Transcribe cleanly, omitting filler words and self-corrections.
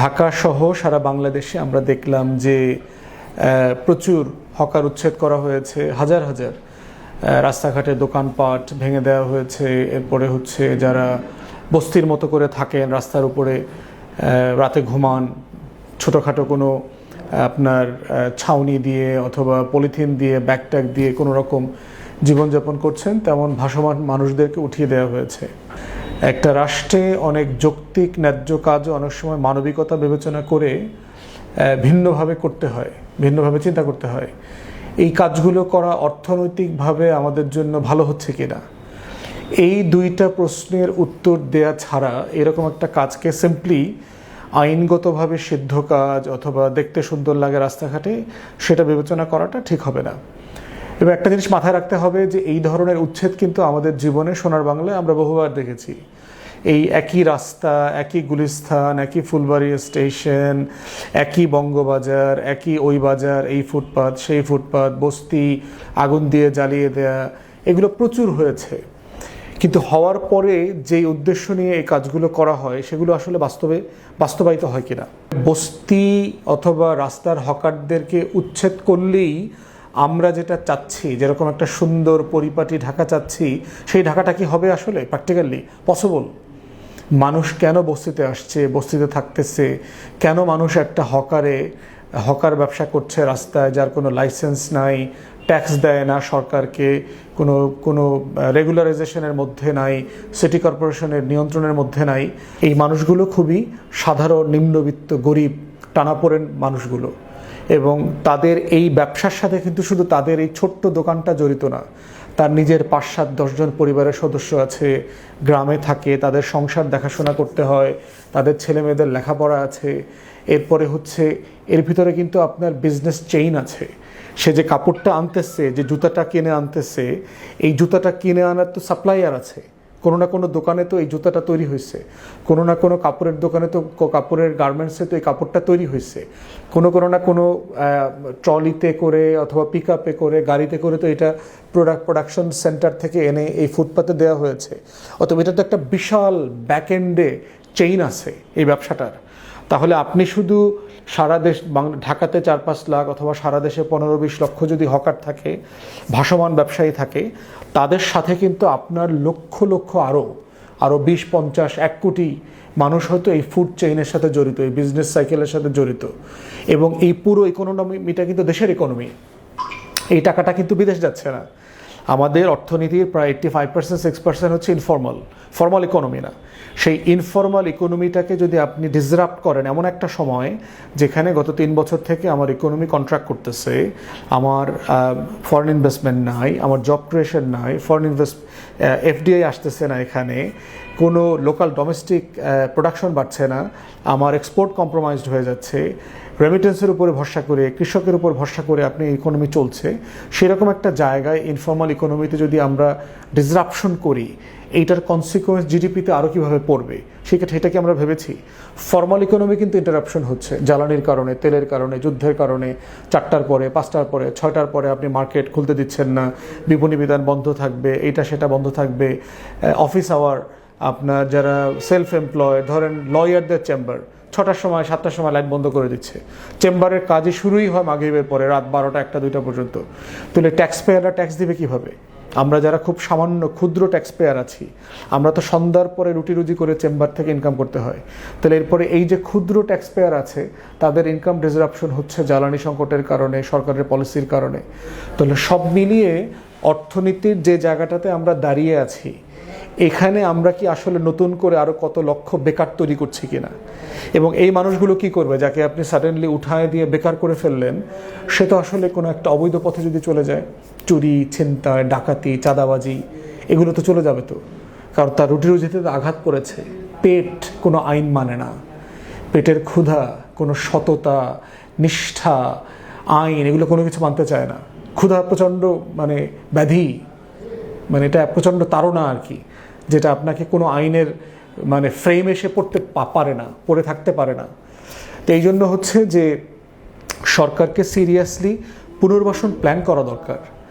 ঢাকা সহ সারা বাংলাদেশে আমরা দেখলাম যে প্রচুর হকার উচ্ছেদ করা হয়েছে, হাজার হাজার রাস্তাঘাটে দোকানপাট ভেঙে দেওয়া হয়েছে। এরপরে হচ্ছে যারা বস্তির মতো করে থাকেন রাস্তার উপরে, রাতে ঘুমান, ছোটোখাটো কোনো আপনার ছাউনি দিয়ে অথবা পলিথিন দিয়ে ব্যাগট্যাগ দিয়ে কোনো রকম জীবনযাপন করছেন, তেমন ভাসমান মানুষদেরকে উঠিয়ে দেওয়া হয়েছে। একটা রাষ্ট্রে অনেক যৌক্তিক ন্যায্য কাজও অনেক সময় মানবিকতা বিবেচনা করে ভিন্নভাবে করতে হয়, ভিন্নভাবে চিন্তা করতে হয়। এই কাজগুলো করা অর্থনৈতিকভাবে আমাদের জন্য ভালো হচ্ছে কিনা, এই দুইটা প্রশ্নের উত্তর দেয়া ছাড়া এরকম একটা কাজকে সিম্পলি আইনগতভাবে সিদ্ধ কাজ অথবা দেখতে সুন্দর লাগে রাস্তাঘাটে, সেটা বিবেচনা করাটা ঠিক হবে না। এবং একটা জিনিস মাথায় রাখতে হবে যে এই ধরনের উচ্ছেদ কিন্তু আমাদের জীবনে সোনার বাংলায় আমরা বহুবার দেখেছি। এই একই রাস্তা, একই গুলিস্তান, একই ফুলবাড়ি স্টেশন, একই বঙ্গবাজার, একই ওই বাজার, এই ফুটপাত সেই ফুটপাত, বস্তি আগুন দিয়ে জ্বালিয়ে দেয়া, এগুলো প্রচুর হয়েছে। কিন্তু হওয়ার পরে যেই উদ্দেশ্য নিয়ে এই কাজগুলো করা হয় সেগুলো আসলে বাস্তবায়িত হয় কিনা। বস্তি অথবা রাস্তার হকারদেরকে উচ্ছেদ করলেই আমরা যেটা চাচ্ছি, যেরকম একটা সুন্দর পরিপাটি ঢাকা চাচ্ছি, সেই ঢাকাটা কি হবে আসলে প্র্যাকটিক্যালি পসিবল? মানুষ কেন বস্তিতে আসছে, বস্তিতে থাকতেছে, কেন মানুষ একটা হকার ব্যবসা করছে রাস্তায়, যার কোনো লাইসেন্স নাই, ট্যাক্স দেয় না সরকারকে, কোনো রেগুলারাইজেশনের মধ্যে নাই, সিটি কর্পোরেশনের নিয়ন্ত্রণের মধ্যে নাই। এই মানুষগুলো খুবই সাধারণ নিম্নবিত্ত গরিব টানাপোড়েন মানুষগুলো, এবং তাদের এই ব্যবসার সাথে কিন্তু শুধু তাদের এই ছোট্ট দোকানটা জড়িত না, তার নিজের ৫-৭-১০ জন পরিবারের সদস্য আছে, গ্রামে থাকে, তাদের সংসার দেখাশোনা করতে হয়, তাদের ছেলে মেয়েদের লেখাপড়া আছে। এরপরে হচ্ছে এর ভিতরে কিন্তু আপনার বিজনেস চেইন আছে। সে যে কাপড়টা আনতেছে, যে জুতাটা কিনে আনতেছে, এই জুতাটা কিনে আনার তো সাপ্লাইয়ার আছে, কোনো না কোনো দোকানে তো এই জুতাটা তৈরি হয়েছে, কোনো না কোনো কাপড়ের দোকানে তো কাপড়ের গার্মেন্টসে তো এই কাপড়টা তৈরি হয়েছে, কোনো না কোনো ট্রলিতে করে অথবা পিক আপে করে, গাড়িতে করে তো এটা প্রোডাকশন সেন্টার থেকে এনে এই ফুটপাতে দেওয়া হয়েছে। অথবা এটা তো একটা বিশাল ব্যাকএন্ডে চেইন আছে এই ব্যবসাটার। তাহলে আপনি শুধু সারা দেশ ঢাকাতে ৪-৫ লাখ অথবা সারা দেশে ১৫-২০ লক্ষ যদি হকার থাকে, ভাসমান ব্যবসায়ী থাকে, তাদের সাথে কিন্তু আপনার লক্ষ লক্ষ আরও ২০-৫০-১ কোটি মানুষ হয়তো এই ফুড চেইনের সাথে জড়িত, এই বিজনেস সাইকেলের সাথে জড়িত। এবং এই পুরো ইকোনমিটা কিন্তু দেশের ইকোনমি, এই টাকাটা কিন্তু বিদেশ যাচ্ছে না। আমাদের অর্থনীতির প্রায় 85%-6% হচ্ছে ফর্মাল ইকোনমি না। সেই ইনফর্মাল ইকোনমিটাকে যদি আপনি ডিসরাপ্ট করেন এমন একটা সময় যেখানে গত ৩ বছর থেকে আমার ইকোনমি কন্ট্রাক্ট করতেছে, আমার ফরেন ইনভেস্টমেন্ট নাই, আমার জব ক্রিয়েশন নাই, এফডিআই আসতেছে না, এখানে কোনো লোকাল ডোমেস্টিক প্রোডাকশন বাড়ছে না, আমার এক্সপোর্ট কম্প্রোমাইজড হয়ে যাচ্ছে, রেমিটেন্সের উপরে ভরসা করে, কৃষকের উপর ভরসা করে আপনি ইকোনমি চলছে, সেরকম একটা জায়গায় ইনফর্মাল ইকোনমিতে যদি আমরা ডিসরাপশন করি, এইটার কনসিকোয়েন্স জিডিপিতে আরও কীভাবে পড়বে সেটাকে আমরা ভেবেছি। ফর্মাল ইকোনমি কিন্তু ইন্টারাপশন হচ্ছে জ্বালানির কারণে, তেলের কারণে, যুদ্ধের কারণে। ৪টার পরে, ৫টার পরে, ৬টার পরে আপনি মার্কেট খুলতে দিচ্ছেন না, বিপণী বিধান বন্ধ থাকবে, এইটা সেটা বন্ধ থাকবে। অফিস আওয়ার, আপনার যারা সেলফ এমপ্লয়, ধরেন লয়ারদের চেম্বার ৬টার সময় ৭টার সময় লাইট বন্ধ করে দিচ্ছে। চেম্বারের কাজই শুরুই হয় মাগরিবের পরে, রাত ১২টা ১টা ২টা পর্যন্ত। তাহলে ট্যাক্স পেয়াররা ট্যাক্স দিবে কীভাবে? আমরা যারা খুব সামান্য ক্ষুদ্র ট্যাক্স পেয়ার আছি, আমরা তো সন্ধ্যার পরে রুটি করে চেম্বার থেকে ইনকাম করতে হয়। তাহলে এরপরে এই যে ক্ষুদ্র ট্যাক্স পেয়ার আছে, তাদের ইনকাম ডিসরাপশন হচ্ছে জ্বালানি সংকটের কারণে, সরকারের পলিসির কারণে। তাহলে সব মিলিয়ে অর্থনীতির যে জায়গাটাতে আমরা দাঁড়িয়ে আছি, এখানে আমরা কি আসলে নতুন করে আরও কত লক্ষ বেকার তৈরি করছি কিনা? এবং এই মানুষগুলো কি করবে? যাকে আপনি সাডেনলি উঠায় দিয়ে বেকার করে ফেললেন, সে তো আসলে কোনো একটা অবৈধ পথে যদি চলে যায়, চুরি, ছিনতাই, ডাকাতি, চাঁদাবাজি, এগুলো তো চলে যাবে তো। কারণ তার রুজিতে তো আঘাত পড়েছে। পেট কোনো আইন মানে না, পেটের ক্ষুধা, কোনো সততা, নিষ্ঠা, আইন, এগুলো কোনো কিছু মানতে চায় না। ক্ষুধা প্রচণ্ড ব্যাধি, এটা প্রচণ্ড তাড়না আর কি, যেটা আপনাকে কোনো আইনের ফ্রেম এসে পড়ে থাকতে পারে না। তো এই জন্য হচ্ছে যে সরকারকে সিরিয়াসলি পুনর্বাসন প্ল্যান করা দরকার।